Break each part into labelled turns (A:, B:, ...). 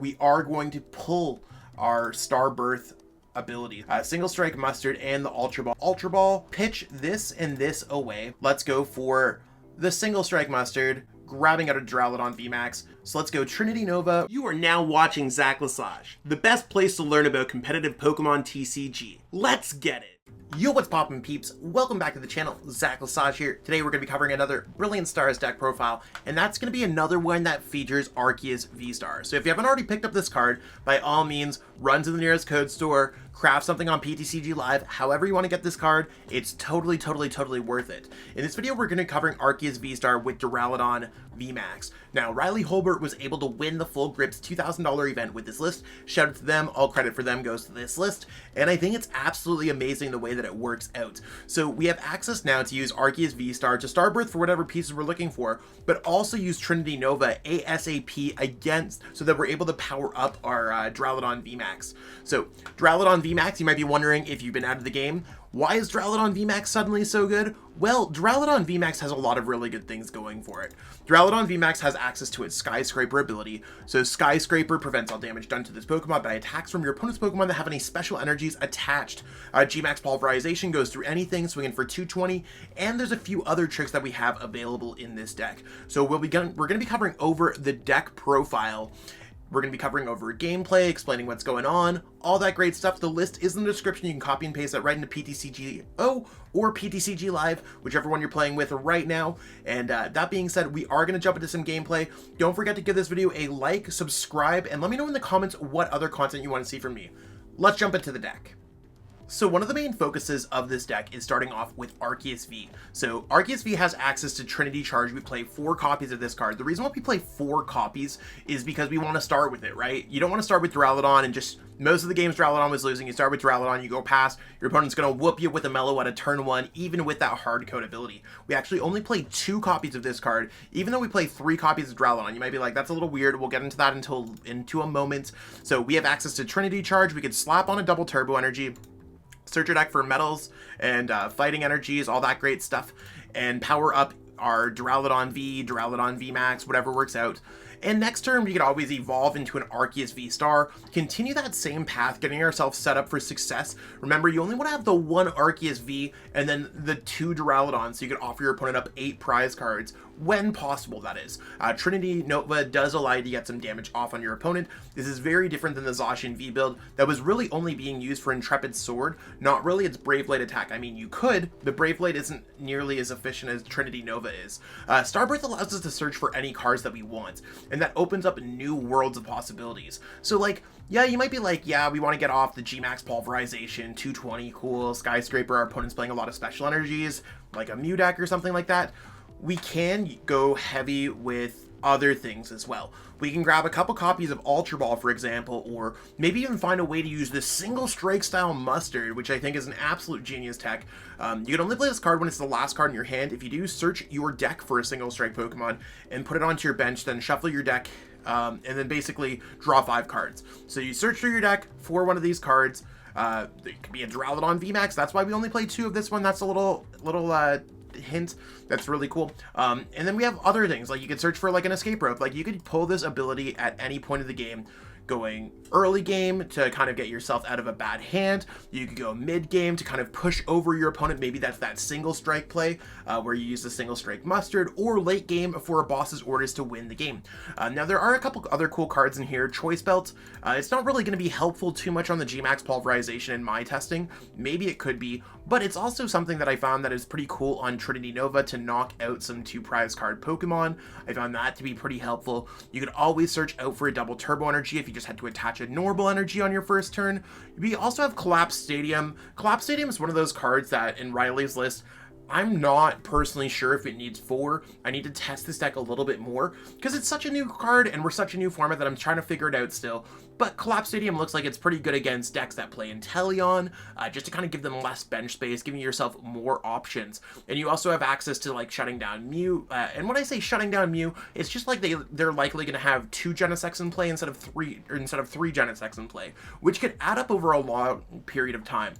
A: we are going to pull our Star Birth ability, Single Strike Mustard and the Ultra Ball. Ultra Ball, pitch this and this away. Let's go for the Single Strike Mustard, grabbing out a Duraludon VMAX. So let's go Trinity Nova. You are now watching Zach Lesage, the best place to learn about competitive Pokemon TCG. Let's get it. Yo, what's poppin' peeps? Welcome back to the channel. Zach Lesage here. Today we're going to be covering another Brilliant Stars deck profile, and that's going to be another one that features Arceus V-Star. So if you haven't already picked up this card, by all means, run to the nearest code store, craft something on PTCG Live, however you want to get this card, it's totally worth it. In this video, we're going to be covering Arceus V-Star with Duraludon VMAX. Now, Riley Holbert was able to win the Full Grips $2,000 event with this list. Shout out to them, all credit for them goes to this list, and I think it's absolutely amazing the way that it works out. So we have access now to use Arceus V-Star to Starbirth for whatever pieces we're looking for, but also use Trinity Nova ASAP against, so that we're able to power up our Duraludon VMAX. So Duraludon VMAX, you might be wondering if you've been out of the game, why is Duraludon VMAX suddenly so good? Well, Duraludon VMAX has a lot of really good things going for it. Duraludon VMAX has access to its Skyscraper ability. So Skyscraper prevents all damage done to this Pokemon by attacks from your opponent's Pokemon that have any special energies attached. G-Max Pulverization goes through anything, swinging for 220, and there's a few other tricks that we have available in this deck. So we're going to be covering over the deck profile. We're going to be covering over gameplay, explaining what's going on, all that great stuff. The list is in the description. You can copy and paste that right into PTCGO or PTCG Live, whichever one you're playing with right now. And that being said, we are going to jump into some gameplay. Don't forget to give this video a like, subscribe, and let me know in the comments what other content you want to see from me. Let's jump into the deck. So one of the main focuses of this deck is starting off with Arceus V. So Arceus V has access to Trinity Charge. We play 4 copies of this card. The reason why we play 4 copies is because we want to start with it, right? You don't want to start with Duraludon and just, most of the games Duraludon was losing, you start with Duraludon, you go past, your opponent's going to whoop you with a Mellow at a turn 1, even with that hard code ability. We actually only play 2 copies of this card, even though we play 3 copies of Duraludon. You might be like, that's a little weird. We'll get into that into a moment. So we have access to Trinity Charge. We could slap on a double Turbo Energy, search your deck for metals and fighting energies, all that great stuff, and power up our Duraludon V, Duraludon VMAX, whatever works out. And next turn, we could always evolve into an Arceus V-Star, continue that same path, getting ourselves set up for success. Remember, you only want to have the 1 Arceus V and then the 2 Duraludon, so you can offer your opponent up 8 prize cards, when possible, that is. Trinity Nova does allow you to get some damage off on your opponent. This is very different than the Zacian V build that was really only being used for Intrepid Sword, not really its Brave Blade attack. I mean, you could, but Brave Blade isn't nearly as efficient as Trinity Nova is. Starbirth allows us to search for any cards that we want, and that opens up new worlds of possibilities. So like, yeah, you might be like, yeah, we want to get off the G-Max Pulverization, 220, cool, Skyscraper, our opponent's playing a lot of special energies, like a Mew deck or something like that. We can go heavy with other things as well. We can grab a couple copies of Ultra Ball, for example, or maybe even find a way to use the Single Strike style Mustard, which I think is an absolute genius tech. You can only play this card when it's the last card in your hand. If you do, search your deck for a Single Strike Pokemon and put it onto your bench, then shuffle your deck, and then basically draw 5 cards. So you search through your deck for one of these cards. It could be a Duraludon VMAX. That's why we only play 2 of this one. That's a little hint that's really cool. And then we have other things, like you could search for like an escape rope. Like you could pull this ability at any point of the game, going early game to kind of get yourself out of a bad hand. You could go mid game to kind of push over your opponent. Maybe that's that single strike play where you use the Single Strike Mustard, or late game for a boss's orders to win the game. Now there are a couple other cool cards in here. Choice Belt, it's not really going to be helpful too much on the G-Max Pulverization in my testing. Maybe it could be, but it's also something that I found that is pretty cool on Trinity Nova to knock out some 2 prize card Pokemon. I found that to be pretty helpful. You could always search out for a double Turbo Energy if you just had to attach a normal energy on your first turn. We also have Collapsed Stadium. Collapsed Stadium is one of those cards that in Riley's list, I'm not personally sure if it needs 4. I need to test this deck a little bit more because it's such a new card and we're such a new format that I'm trying to figure it out still. But Collapsed Stadium looks like it's pretty good against decks that play Inteleon, just to kind of give them less bench space, giving yourself more options. And you also have access to like shutting down Mew. And when I say shutting down Mew, it's just like they're likely going to have 2 Genesects in play instead of 3 Genesects in play, which could add up over a long period of time.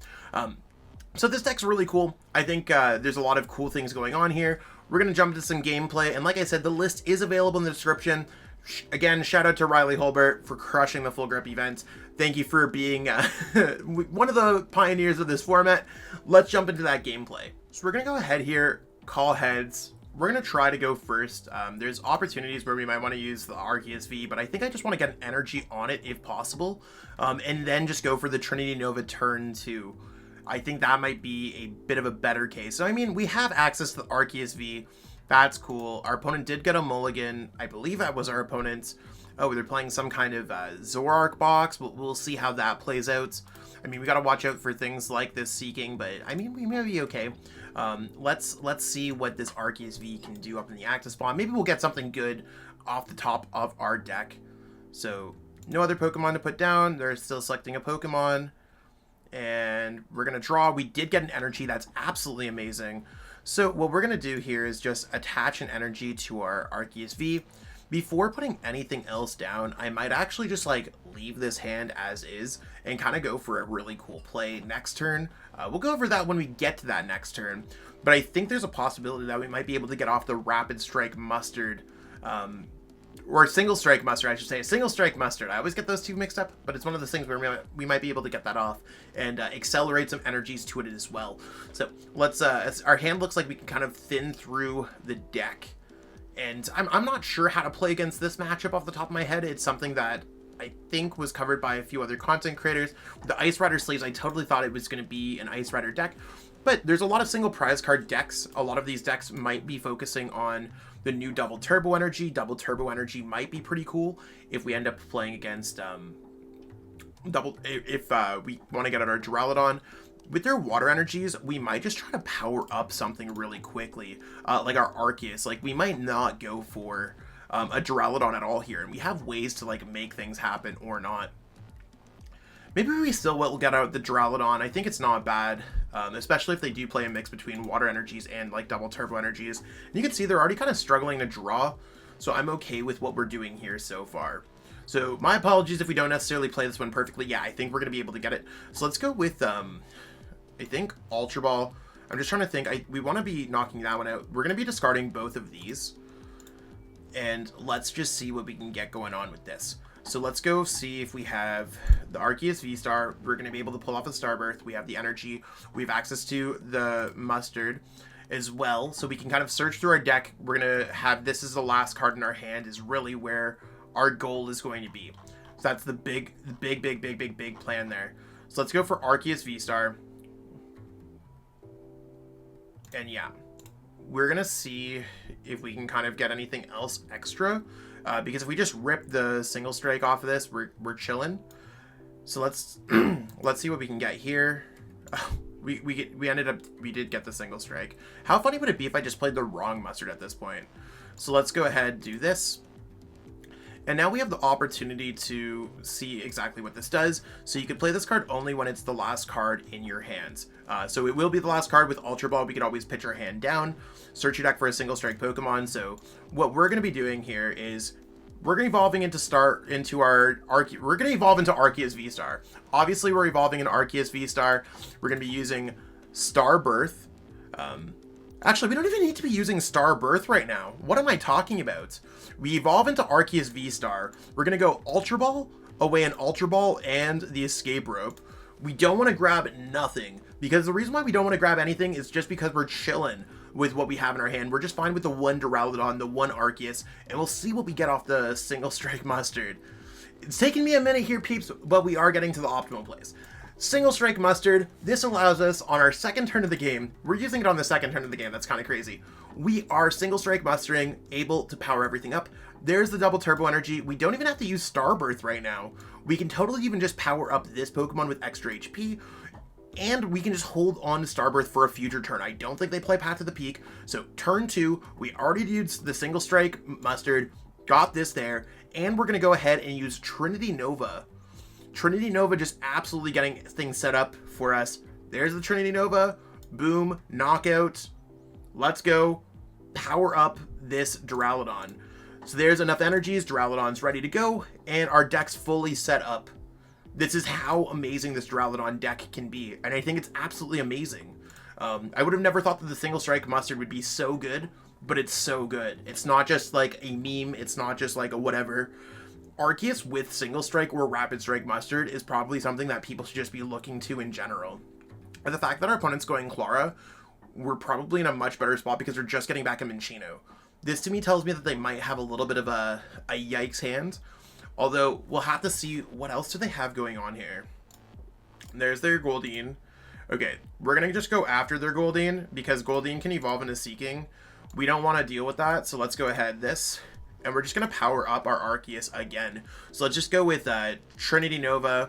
A: So this deck's really cool. I think there's a lot of cool things going on here. We're going to jump into some gameplay, and like I said, the list is available in the description. Again, shout out to Riley Holbert for crushing the full grip event. Thank you for being one of the pioneers of this format. Let's jump into that gameplay. So we're going to go ahead here, call heads. We're going to try to go first. There's opportunities where we might want to use the Arceus V, but I think I just want to get an energy on it if possible, and then just go for the Trinity Nova turn 2. I think that might be a bit of a better case. So, I mean, we have access to the Arceus V. That's cool. Our opponent did get a mulligan. I believe that was our opponent's. Oh, they're playing some kind of Zoroark box. We'll see how that plays out. I mean, we got to watch out for things like this Seeking, but I mean, we may be okay. Let's see what this Arceus V can do up in the active spawn. Maybe we'll get something good off the top of our deck. So, no other Pokemon to put down. They're still selecting a Pokemon. And we're going to draw. We did get an energy. That's absolutely amazing. So what we're going to do here is just attach an energy to our Arceus V. Before putting anything else down, I might actually just like leave this hand as is and kind of go for a really cool play next turn. We'll go over that when we get to that next turn. But I think there's a possibility that we might be able to get off the Rapid Strike Mustard, or Single Strike Mustard, I should say. Single Strike Mustard. I always get those two mixed up, but it's one of those things where we might be able to get that off and accelerate some energies to it as well. So let's, our hand looks like we can kind of thin through the deck. And I'm not sure how to play against this matchup off the top of my head. It's something that I think was covered by a few other content creators. The Ice Rider sleeves, I totally thought it was going to be an Ice Rider deck. But there's a lot of single prize card decks. A lot of these decks might be focusing on the new Double Turbo Energy. Double Turbo Energy might be pretty cool if we end up playing against if we want to get out our Duraludon. With their water energies, we might just try to power up something really quickly, like our Arceus. Like, we might not go for a Duraludon at all here, and we have ways to like make things happen or not. Maybe we still will get out the Duraludon. I think it's not bad, especially if they do play a mix between water energies and like double turbo energies. And you can see they're already kind of struggling to draw, so I'm okay with what we're doing here so far. So my apologies if we don't necessarily play this one perfectly. Yeah, I think we're going to be able to get it. So let's go with, I think, Ultra Ball. I'm just trying to think. We want to be knocking that one out. We're going to be discarding both of these. And let's just see what we can get going on with this. So let's go see if we have the Arceus V-Star. We're going to be able to pull off a Starbirth. We have the energy. We have access to the Mustard as well. So we can kind of search through our deck. We're going to have this as the last card in our hand is really where our goal is going to be. So that's the big plan there. So let's go for Arceus V-Star. And yeah, we're going to see if we can kind of get anything else extra. Because if we just rip the single strike off of this, we're chilling. So let's let's see what we can get here. We did get the single strike. How funny would it be if I just played the wrong Mustard at this point? So let's go ahead and do this. And now we have the opportunity to see exactly what this does. So you can play this card only when it's the last card in your hands. So it will be the last card with Ultra Ball. We could always pitch our hand down, search your deck for a single strike Pokemon. So what we're going to be doing here is we're going to evolve into Arceus V-Star. Obviously, we're evolving into Arceus V-Star. We're going to be using Starbirth. Actually, we don't even need to be using Starbirth right now. What am I talking about? We evolve into Arceus V-Star. We're going to go Ultra Ball, away an Ultra Ball, and the Escape Rope. We don't want to grab nothing, because the reason why we don't want to grab anything is just because we're chilling with what we have in our hand. We're just fine with the one Duraludon, the one Arceus, and we'll see what we get off the single strike Mustard. It's taking me a minute here, peeps, but we are getting to the optimal place. Single strike Mustard. This allows us on our second turn of the game. We're using it on the second turn of the game. That's kind of crazy. We are single strike mustering, able to power everything up. There's the double turbo energy. We don't even have to use Starbirth right now. We can totally even just power up this Pokemon with extra HP, and we can just hold on to Starbirth for a future turn. I don't think they play Path to the Peak. So turn 2, we already used the single strike Mustard, got this there, and we're going to go ahead and use Trinity Nova. Trinity Nova just absolutely getting things set up for us. There's the Trinity Nova. Boom. Knockout. Let's go. Power up this Duraludon. So there's enough energies. Duraludon's ready to go. And our deck's fully set up. This is how amazing this Duraludon deck can be. And I think it's absolutely amazing. I would have never thought that the single strike Mustard would be so good. but it's so good. It's not just like a meme. It's not just like a whatever. Arceus with Single Strike or Rapid Strike Mustard is probably something that people should just be looking to in general. And the fact that our opponent's going Clara, we're probably in a much better spot because we're just getting back a Minccino. This to me tells me that they might have a little bit of a yikes hand. Although, we'll have to see what else do they have going on here. There's their Goldeen. Okay, we're going to just go after their Goldeen because Goldeen can evolve into Seeking. We don't want to deal with that, so let's go ahead this. And we're just going to power up our Arceus again. So let's just go with Trinity Nova.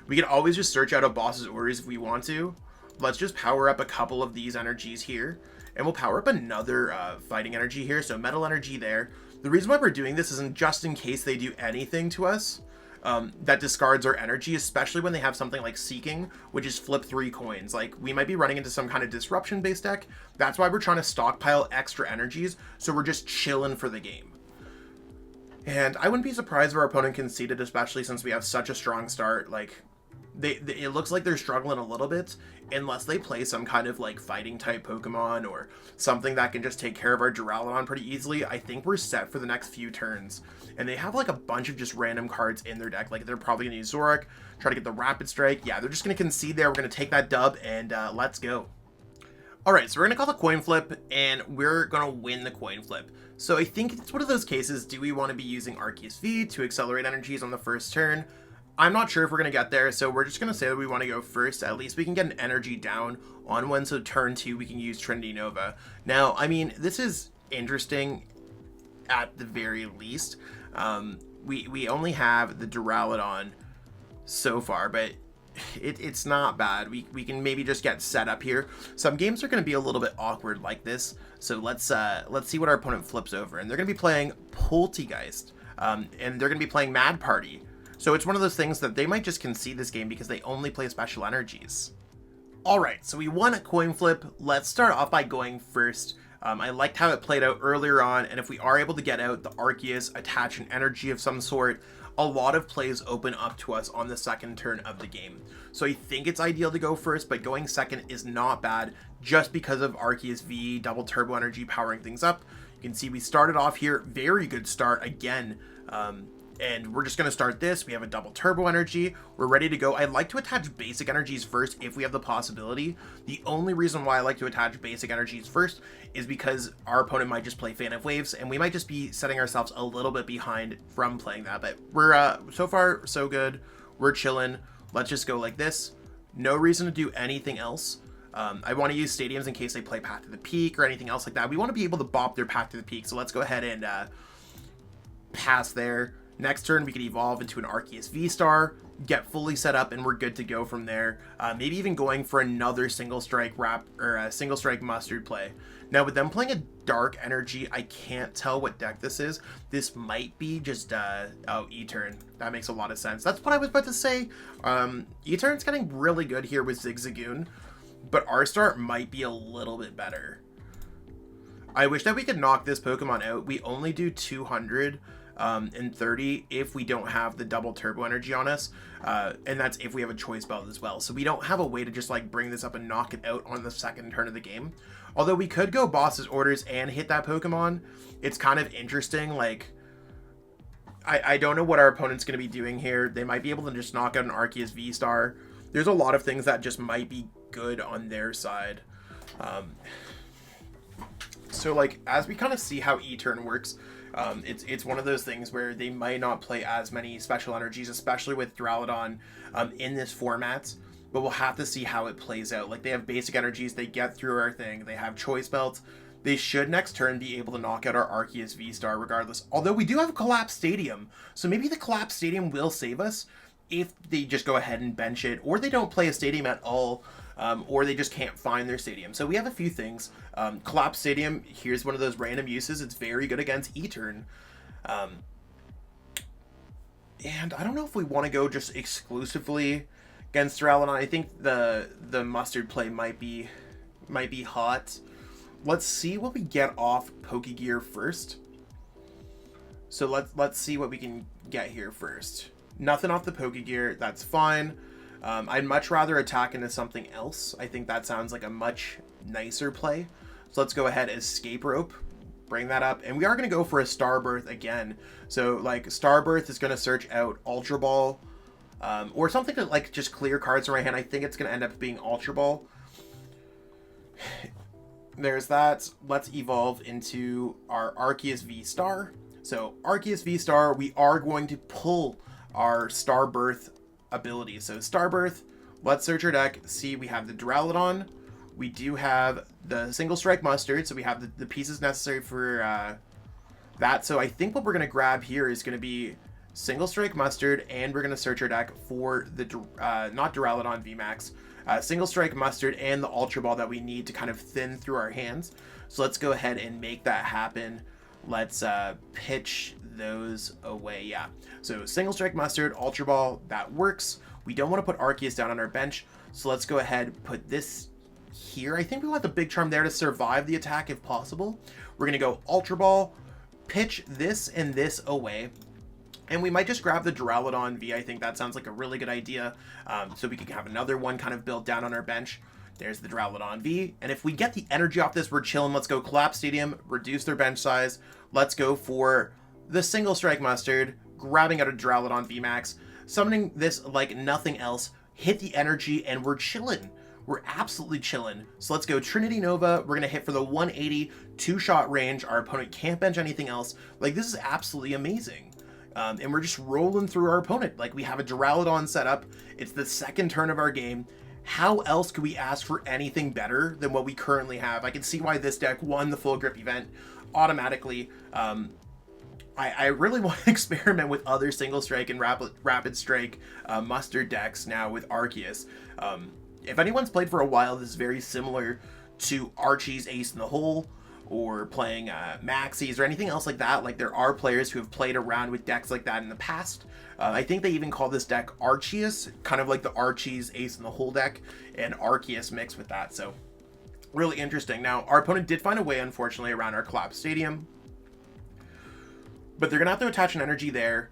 A: We can always just search out a boss's orders if we want to. Let's just power up a couple of these energies here. And we'll power up another Fighting Energy here. So Metal Energy there. The reason why we're doing this isn't just in case they do anything to us that discards our energy, especially when they have something like Seeking, which is flip 3 coins. Like, we might be running into some kind of disruption-based deck. That's why we're trying to stockpile extra energies, so we're just chilling for the game. And I wouldn't be surprised if our opponent conceded, especially since we have such a strong start. Like, it looks like they're struggling a little bit unless they play some kind of like fighting type Pokemon or something that can just take care of our Duraludon pretty easily. I think we're set for the next few turns. And they have like a bunch of just random cards in their deck. Like, they're probably going to use Zoroark, try to get the Rapid Strike. Yeah, they're just going to concede there. We're going to take that dub and let's go. Alright, so we're going to call the coin flip, and we're going to win the coin flip. So I think it's one of those cases, do we want to be using Arceus V to accelerate energies on the first turn? I'm not sure if we're going to get there, so we're just going to say that we want to go first. At least we can get an energy down on one, so turn 2 we can use Trinity Nova. Now, I mean, this is interesting at the very least. We only have the Duraludon so far, but it's not bad. We can maybe just get set up here. Some games are going to be a little bit awkward like this, so let's see what our opponent flips over. And they're going to be playing Poltegeist, and they're going to be playing Mad Party. So it's one of those things that they might just concede this game because they only play special energies. Alright, so we won a coin flip. Let's start off by going first. I liked how it played out earlier on, and if we are able to get out the Arceus, attach an energy of some sort, a lot of plays open up to us on the second turn of the game. So I think it's ideal to go first, but going second is not bad just because of Arceus V, double turbo energy powering things up. You can see we started off here, very good start again. And we're just going to start this. We have a double turbo energy. We're ready to go. I like to attach basic energies first if we have the possibility. The only reason why I like to attach basic energies first is because our opponent might just play Fan of Waves, and we might just be setting ourselves a little bit behind from playing that. But we're so far so good. We're chilling. Let's just go like this. No reason to do anything else. I want to use stadiums in case they play Path to the Peak or anything else like that. We want to be able to bop their Path to the Peak. So let's go ahead and pass there. Next turn, we could evolve into an Arceus V-Star, get fully set up, and we're good to go from there. Maybe even going for another single strike single strike mustard play. Now, with them playing a Dark Energy, I can't tell what deck this is. This might be just E-Turn. That makes a lot of sense. That's what I was about to say. E-Turn's getting really good here with Zigzagoon, but R-Star might be a little bit better. I wish that we could knock this Pokemon out. We only do 200. And 30 if we don't have the double turbo energy on us, and that's if we have a choice belt as well. So we don't have a way to just like bring this up and knock it out on the second turn of the game. Although we could go boss's orders and hit that Pokemon. It's kind of interesting. Like, I don't know what our opponent's going to be doing here. They might be able to just knock out an Arceus V-Star. There's a lot of things that just might be good on their side. So like, as we kind of see how E-Turn works, it's one of those things where they might not play as many special energies, especially with Duraludon in this format, but we'll have to see how it plays out. Like, they have basic energies, they get through our thing, they have choice belts. They should next turn be able to knock out our Arceus V-Star regardless. Although we do have a Collapsed Stadium, so maybe the Collapsed Stadium will save us if they just go ahead and bench it, or they don't play a stadium at all. Or they just can't find their stadium. So we have a few things. Collapsed Stadium, here's one of those random uses. It's very good against E-Turn. And I don't know if we want to go just exclusively against Duraludon. I think the mustard play might be hot. Let's see what we get off Pokégear first. So let's see what we can get here first. Nothing off the Pokégear, that's fine. I'd much rather attack into something else. I think that sounds like a much nicer play. So let's go ahead, Escape Rope. bring that up. And we are going to go for a Starbirth again. So like Starbirth is going to search out Ultra Ball, or something to like just clear cards from my hand. I think it's going to end up being Ultra Ball. There's that. Let's evolve into our Arceus V Star. So Arceus V Star, we are going to pull our Starbirth ability. So Starbirth, let's search our deck. See, we have the Duraludon. We do have the Single Strike Mustard, so we have the pieces necessary for that. So I think what we're going to grab here is going to be Single Strike Mustard, and we're going to search our deck for the, not Duraludon VMAX, Single Strike Mustard and the Ultra Ball that we need to kind of thin through our hands. So let's go ahead and make that happen. Let's pitch those away. Yeah, so Single Strike Mustard, Ultra Ball, that works. We don't want to put Arceus down on our bench, so let's go ahead and put this here. I think we want the Big Charm there to survive the attack if possible. We're going to go Ultra Ball, pitch this and this away, and we might just grab the Duraludon V. I think that sounds like a really good idea, so we can have another one kind of built down on our bench. There's the Duraludon V, and if we get the energy off this, we're chilling. Let's go Collapsed Stadium, reduce their bench size. Let's go for the Single Strike Mustard, grabbing out a Duraludon VMAX, summoning this like nothing else, hit the energy, and we're chilling. We're absolutely chilling. So let's go Trinity Nova. We're going to hit for the 180 two-shot range. Our opponent can't bench anything else. Like, this is absolutely amazing. And we're just rolling through our opponent. Like, we have a Duraludon set up. It's the second turn of our game. How else could we ask for anything better than what we currently have? I can see why this deck won the Full Grip event automatically. I really want to experiment with other Single Strike and Rapid Strike Mustard decks now with Arceus. If anyone's played for a while, this is very similar to Archie's Ace in the Hole, or playing Maxis or anything else like that. Like, there are players who have played around with decks like that in the past. I think they even call this deck Arceus, kind of like the Archie's Ace in the Hole deck, and Arceus mixed with that. So really interesting. Now, our opponent did find a way, unfortunately, around our Collapsed Stadium, but they're gonna have to attach an energy there.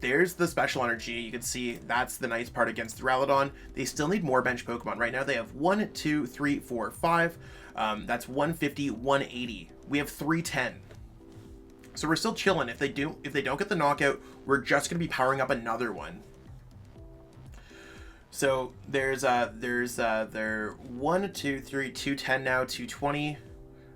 A: There's the special energy. You can see that's the nice part against Duraludon. They still need more bench Pokemon. Right now they have 1, 2, 3, 4, 5. That's 150, 180. We have 310. So we're still chilling. If they don't get the knockout, we're just gonna be powering up another one. So there's their 1, 2, 3, 210 now, 220.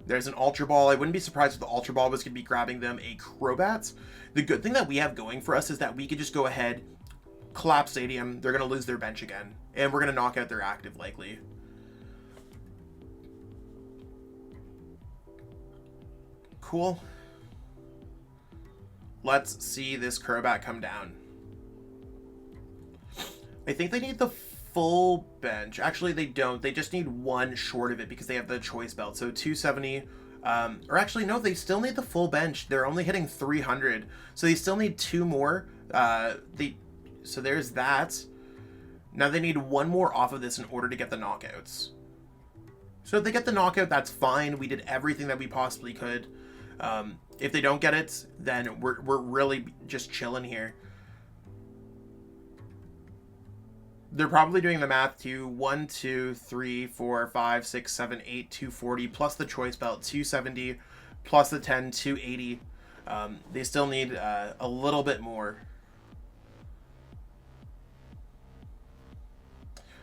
A: There's an Ultra Ball. I wouldn't be surprised if the Ultra Ball was going to be grabbing them a Crobat. The good thing that we have going for us is that we could just go ahead, Collapse Stadium. They're going to lose their bench again, and we're going to knock out their active likely. Cool. Let's see this Crobat come down. I think they need the full bench. Actually, they don't. They just need one short of it because they have the Choice Belt. So 270, or actually, no, they still need the full bench. They're only hitting 300. So they still need 2 more. So there's that. Now they need 1 more off of this in order to get the knockouts. So if they get the knockout, that's fine. We did everything that we possibly could. If they don't get it, then we're really just chilling here. They're probably doing the math to 1, 2, 3, 4, 5, 6, 7, 8, 240, plus the Choice Belt, 270, plus the 10, 280. They still need a little bit more.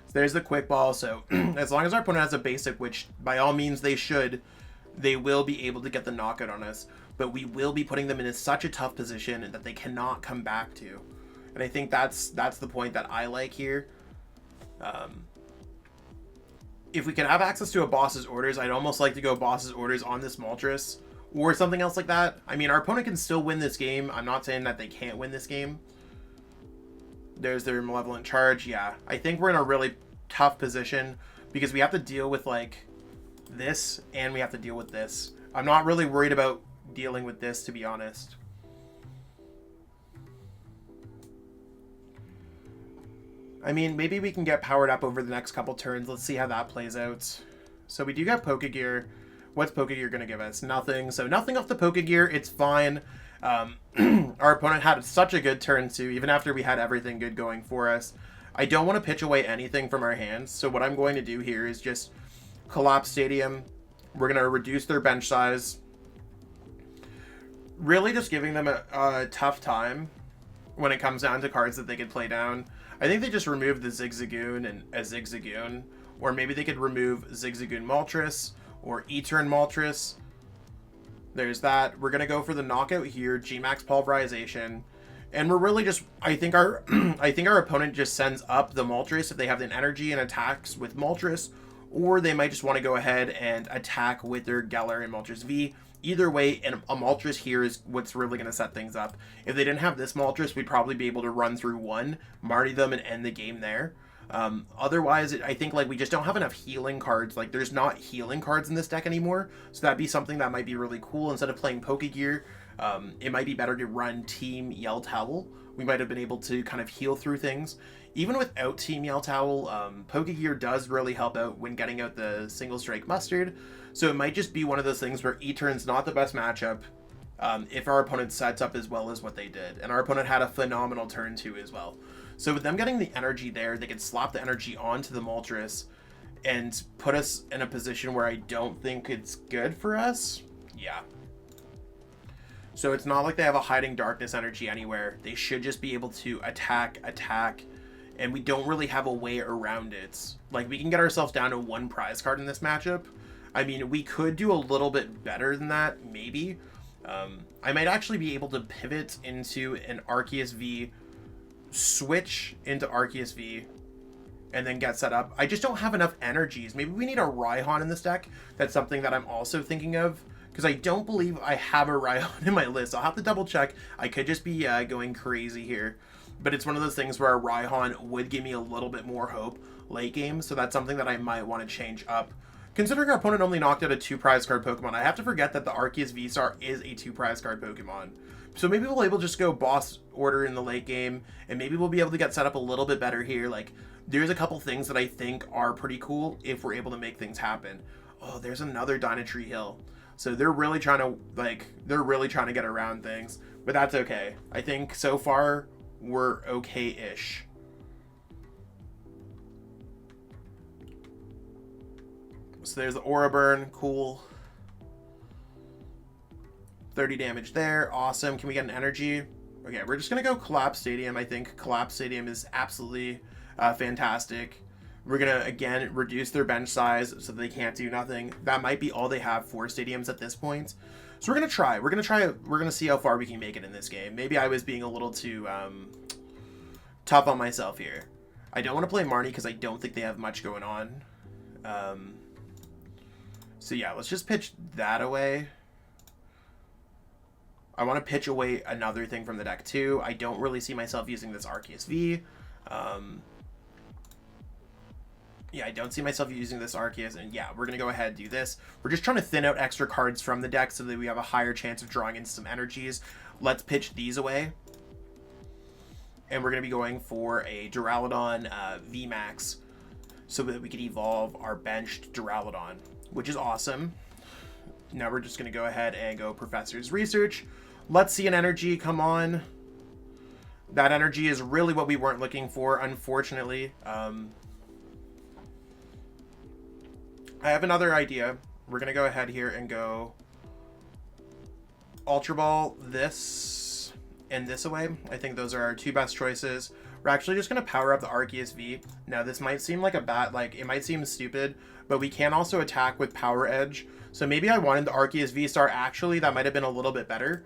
A: So there's the Quick Ball. So as long as our opponent has a basic, which by all means they should, they will be able to get the knockout on us. But we will be putting them in such a tough position that they cannot come back to. And I think that's the point that I like here. If we can have access to a Boss's Orders, I'd almost like to go Boss's Orders on this Moltres or something else like that. I mean, our opponent can still win this game. I'm not saying that they can't win this game. There's their Malevolent Charge. Yeah, I think we're in a really tough position because we have to deal with like this and we have to deal with this. I'm not really worried about dealing with this, to be honest. I mean, maybe we can get powered up over the next couple turns. Let's see how that plays out. So we do get Pokégear. What's Pokégear going to give us? Nothing. So nothing off the Pokégear. It's fine. Our opponent had such a good turn too, even after we had everything good going for us. I don't want to pitch away anything from our hands. So what I'm going to do here is just Collapse Stadium. We're going to reduce their bench size. really just giving them a tough time when it comes down to cards that they could play down. I think they just removed the Zigzagoon and a Zigzagoon, or maybe they could remove Zigzagoon Moltres or Etern Moltres. There's that. We're gonna go for the knockout here, Gmax Pulverization, and we're really just, I think our opponent just sends up the Moltres if they have the energy and attacks with Moltres, or they might just want to go ahead and attack with their Geller and Moltres V. Either way, and a Moltres here is what's really going to set things up. If they didn't have this Moltres, we'd probably be able to run through one, Marty them, and end the game there. Otherwise, I think like we just don't have enough healing cards. Like there's not healing cards in this deck anymore, so that'd be something that might be really cool. Instead of playing Pokégear, it might be better to run Team Yell Towel. We might have been able to kind of heal through things. Even without Team Yell Towel, Pokégear does really help out when getting out the Single Strike Mustard. So it might just be one of those things where Etern's not the best matchup if our opponent sets up as well as what they did. And our opponent had a phenomenal turn 2 as well. So with them getting the energy there, they could slap the energy onto the Moltres and put us in a position where I don't think it's good for us. Yeah. So it's not like they have a Hiding Darkness energy anywhere. They should just be able to attack, and we don't really have a way around it. Like, we can get ourselves down to 1 prize card in this matchup. I mean, we could do a little bit better than that, maybe. I might actually be able to pivot into an Arceus V, switch into Arceus V, and then get set up. I just don't have enough energies. Maybe we need a Raihan in this deck. That's something that I'm also thinking of, because I don't believe I have a Raihan in my list. I'll have to double check. I could just be going crazy here. But it's one of those things where a Raihan would give me a little bit more hope late game, so that's something that I might want to change up. Considering our opponent only knocked out a 2 prize card Pokemon, I have to forget that the Arceus V-Star is a 2 prize card Pokemon. So maybe we'll be able to just go boss order in the late game, and maybe we'll be able to get set up a little bit better here. Like, there's a couple things that I think are pretty cool if we're able to make things happen. Oh, there's another Dynatree Hill. So they're really trying to get around things, but that's okay. I think so far we're okay-ish. So there's the Aura Burn, cool. 30 damage there, awesome. Can we get an energy? Okay, we're just gonna go Collapsed Stadium. I think Collapsed Stadium is absolutely fantastic. We're gonna again reduce their bench size so they can't do nothing. That might be all they have for stadiums at this point. So we're gonna try. We're gonna see how far we can make it in this game. Maybe I was being a little too tough on myself here. I don't want to play Marnie because I don't think they have much going on. So yeah, let's just pitch that away. I want to pitch away another thing from the deck too. I don't really see myself using this Arceus V. Yeah, I don't see myself using this Arceus, and yeah, we're going to go ahead and do this. We're just trying to thin out extra cards from the deck so that we have a higher chance of drawing in some energies. Let's pitch these away. And we're going to be going for a Duraludon VMAX so that we can evolve our benched Duraludon, which is awesome. Now we're just going to go ahead and go Professor's Research. Let's see an energy, come on. That energy is really what we weren't looking for, unfortunately. I have another idea. We're going to go ahead here and go Ultra Ball this and this away. I think those are our 2 best choices. We're actually just going to power up the Arceus V. Now, this might seem like a bad, like, it might seem stupid, but we can also attack with Power Edge. So maybe I wanted the Arceus V-Star. Actually, that might have been a little bit better.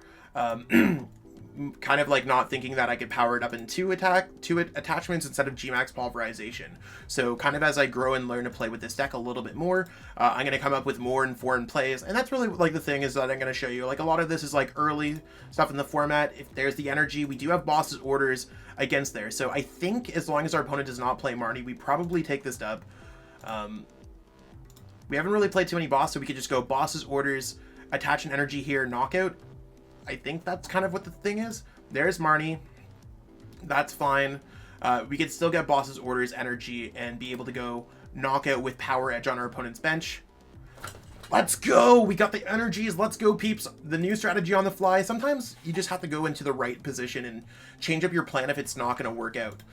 A: Kind of like not thinking that I could power it up in 2 attachments instead of Gmax Pulverization. So kind of as I grow and learn to play with this deck a little bit more, I'm going to come up with more and foreign plays. And that's really like the thing is that I'm going to show you. Like a lot of this is like early stuff in the format. If there's the energy, we do have Boss's Orders against there. So I think as long as our opponent does not play Marnie, we probably take this dub. We haven't really played too many boss, so we could just go Boss's Orders, attach an energy here, knockout. I think that's kind of what the thing is. There's Marnie. That's fine. We could still get Boss's Orders energy and be able to go knockout with Power Edge on our opponent's bench. Let's go! We got the energies. Let's go, peeps. The new strategy on the fly. Sometimes you just have to go into the right position and change up your plan if it's not going to work out.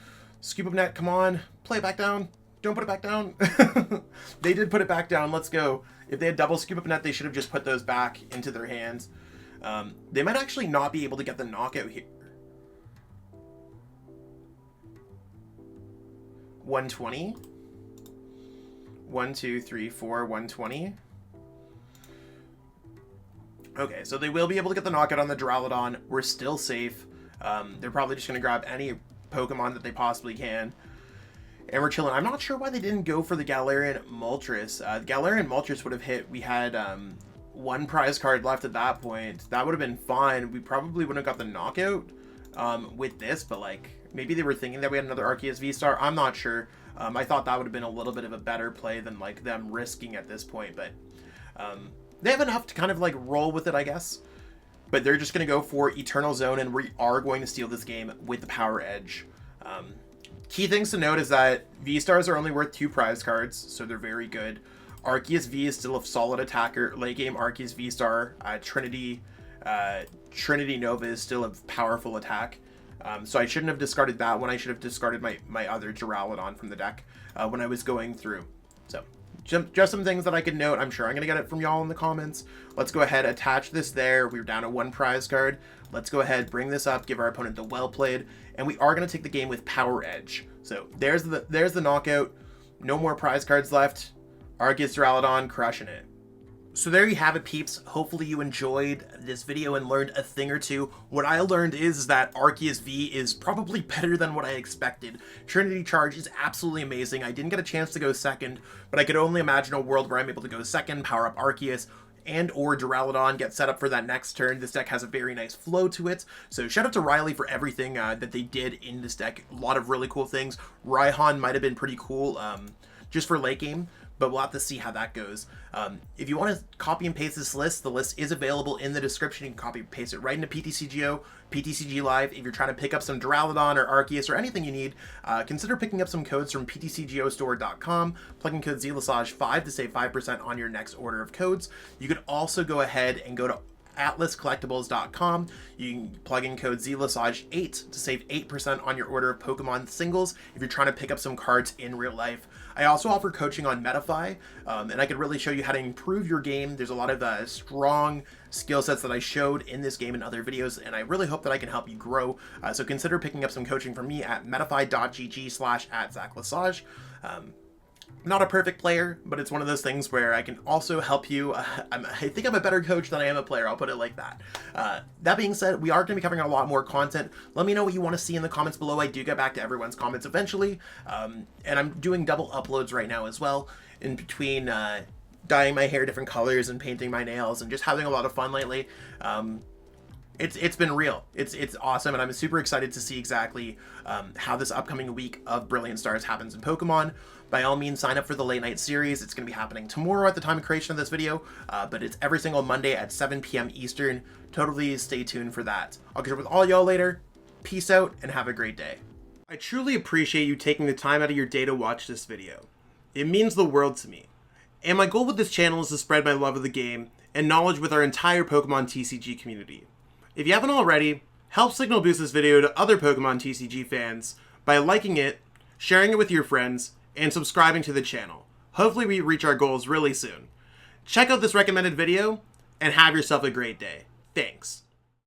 A: Scoop up net, come on. Play it back down. Don't put it back down. They did put it back down. Let's go. If they had double scoop up net, they should have just put those back into their hands. They might actually not be able to get the knockout here. 120. 1, 2, 3, 4, 120. Okay, so they will be able to get the knockout on the Duraludon. We're still safe. They're probably just going to grab any Pokemon that they possibly can. And we're chilling. I'm not sure why they didn't go for the Galarian Moltres. The Galarian Moltres would have hit. We had one prize card left at that point. That would have been fine. We probably wouldn't have got the knockout with this, but like maybe they were thinking that we had another Arceus V-Star. I'm not sure. I thought that would have been a little bit of a better play than like them risking at this point, but they have enough to kind of like roll with it, I guess. But they're just going to go for Eternal Zone, and we are going to steal this game with the Power Edge. Key things to note is that V-Stars are only worth 2 prize cards, so they're very good. Arceus V is still a solid attacker. Late game Arceus V-Star, Trinity Nova is still a powerful attack. So I shouldn't have discarded that one. I should have discarded my other Duraludon from the deck when I was going through. So just some things that I could note. I'm sure I'm going to get it from y'all in the comments. Let's go ahead, attach this there. We're down to 1 prize card. Let's go ahead, bring this up, give our opponent the well played, and we are going to take the game with Power Edge. So there's the knockout. No more prize cards left. Arceus Duraludon crushing it. So there you have it, peeps. Hopefully you enjoyed this video and learned a thing or two. What I learned is that Arceus V is probably better than what I expected. Trinity Charge is absolutely amazing. I didn't get a chance to go second, but I could only imagine a world where I'm able to go second, power up Arceus, and or Duraludon, get set up for that next turn. This deck has a very nice flow to it. So shout out to Riley for everything that they did in this deck. A lot of really cool things. Raihan might have been pretty cool just for late game, but we'll have to see how that goes. If you want to copy and paste this list, the list is available in the description. You can copy and paste it right into PTCGO, PTCG Live. If you're trying to pick up some Duraludon or Arceus or anything you need, consider picking up some codes from PTCGOstore.com. Plug in code ZLASAGE5 to save 5% on your next order of codes. You could also go ahead and go to atlascollectibles.com. You can plug in code ZLASAGE8 to save 8% on your order of Pokemon singles if you're trying to pick up some cards in real life. I also offer coaching on Metafy, and I can really show you how to improve your game. There's a lot of strong skill sets that I showed in this game and other videos, and I really hope that I can help you grow. So consider picking up some coaching from me at metafy.gg/@ZachLasage. Not a perfect player, but it's one of those things where I can also help you. I think I'm a better coach than I am a player, I'll put it like that. That being said, we are going to be covering a lot more content. Let me know what you want to see in the comments below. I do get back to everyone's comments eventually, and I'm doing double uploads right now as well, in between dyeing my hair different colors and painting my nails and just having a lot of fun lately. It's been real. It's awesome, and I'm super excited to see exactly how this upcoming week of Brilliant Stars happens in Pokemon. By all means, sign up for the late night series. It's going to be happening tomorrow at the time of creation of this video, but it's every single Monday at 7 p.m. Eastern. Totally stay tuned for that. I'll catch up with all y'all later. Peace out, and have a great day. I truly appreciate you taking the time out of your day to watch this video. It means the world to me. And my goal with this channel is to spread my love of the game and knowledge with our entire Pokemon TCG community. If you haven't already, help signal boost this video to other Pokemon TCG fans by liking it, sharing it with your friends, and subscribing to the channel. Hopefully we reach our goals really soon. Check out this recommended video, and have yourself a great day. Thanks.